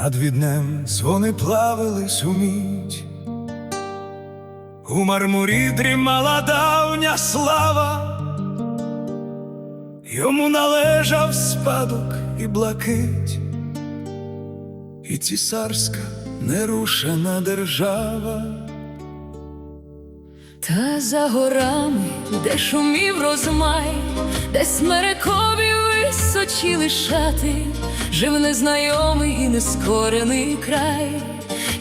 Над Віднем дзвони плавились у мідь, у мармурі дрімала давня слава, йому належав спадок і блакить, і цісарська нерушена держава. Та за горами, де шумів розмай, де смерекові височили шати, жив незнайомий і нескорений край,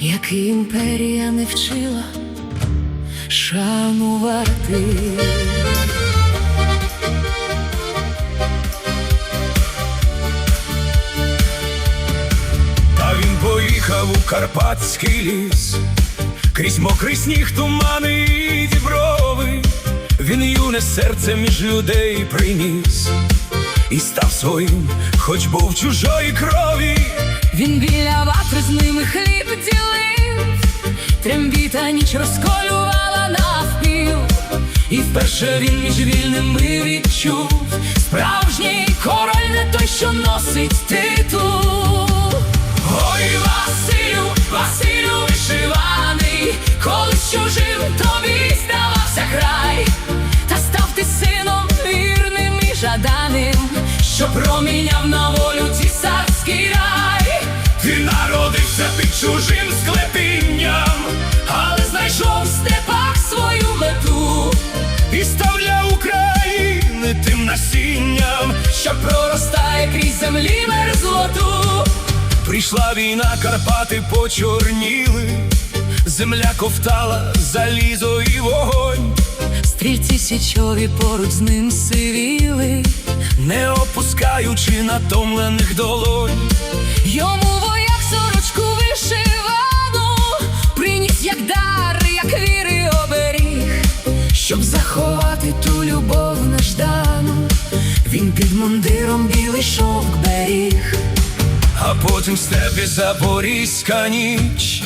який імперія не вчила шанувати. Та він поїхав у Карпатський ліс, крізь мокрий сніг, тумани і діброви. Він юне серце між людей приніс і став своїм, хоч був чужої крові. Він біля ватри з ними хліб ділив, трембіта ніч розколювала навпіл, і вперше він між вільними відчув: справжній король не той, що носить титул. Ой, Василю, Василю вишиваний, колись чужим тобі здавався край, та став ти сином вірним і жаданим, що проміняв на волю цісарський рай. Ти народився під чужим склепінням, Але знайшов в степах свою мету і став для України тим насінням, що проростає крізь землі мерзлоту. Прийшла війна, Карпати почорніли, земля ковтала залізо і вогонь. Стрільці січові поруч з ним сивіли, не опускаючи натомлених долонь. йому вояк сорочку вишивану приніс як дар, як віри оберіг, щоб заховати ту любов неждану. Він під мундиром білий шовк беріг. А потім в степі запорізька ніч,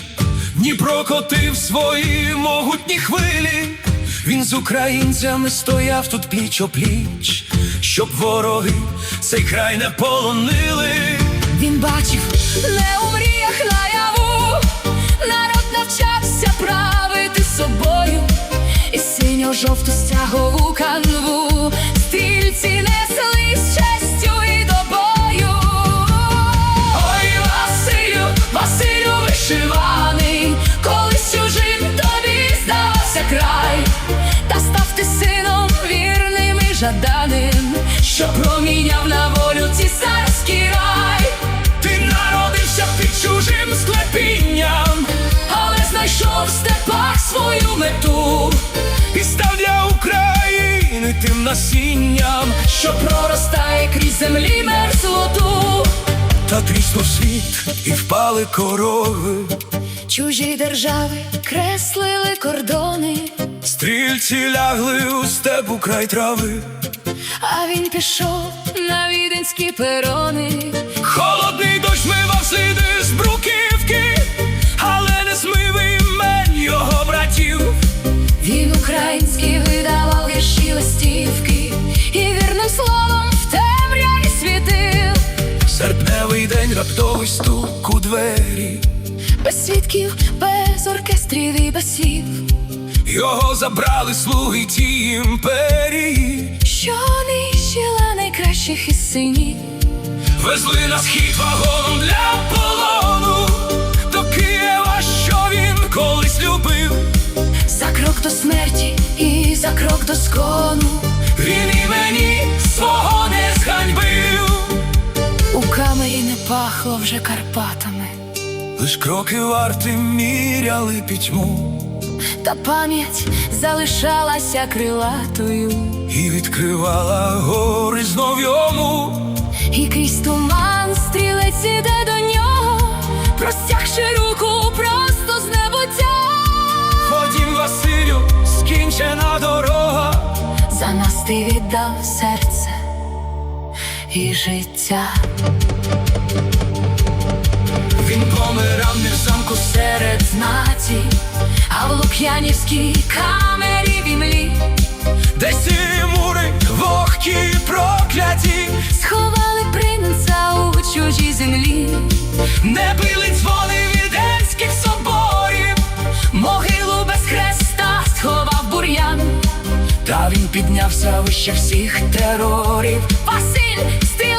Дніпро котив свої могутні хвилі. Він з українцями стояв тут пліч-о-пліч, щоб вороги цей край не полонили. Він бачив не у мріях наяву, народ навчався правити собою, і синьо-жовту стягову канву стрільці несли з честю і до бою. Ой, Василю, Василю вишиваний, колись чужим тобі здавався край, та став ти сином вірним і жаданим, що проміняв на волю цісарський рай. Ти народився під чужим склепінням, Але знайшов в степах свою мету і став для України тим насінням, що проростає крізь землі мерзлоту. та тріснув світ і впали корови. Чужі держави креслили кордони, Стрільці лягли у степу край трави. а він пішов на віденські перони. Холодний дощ мивав сліди з бруківки, але не змив імен його братів. Він український видавав вірші листівки і вірним словом в темряві світив. Серпневий день, раптовий стук у двері, Без свідків, без оркестрів і басів, його забрали слуги тієї імперії. що нищила найкращих із синів. Везли на схід вагоном для полону до Києва, що він колись любив. За крок до смерті і за крок до скону Він імені свого не зганьбив. у камері не пахло вже Карпатами, Лиш кроки варти міряли пітьму, та пам'ять залишалася крилатою, і відкривала гори знов йому. і крізь туман стрілець іде до нього, простягши руку просто з небуття. Ходім, Василю, скінчена дорога, За нас ти віддав серце і життя. він помирав не в замку Серед знаті, а в Лук'янівській камері він ліг. де сі мури, вогкі прокляті, Сховали принца у чужій землі. не били він піднявся вище всіх терорів. Василь, стиль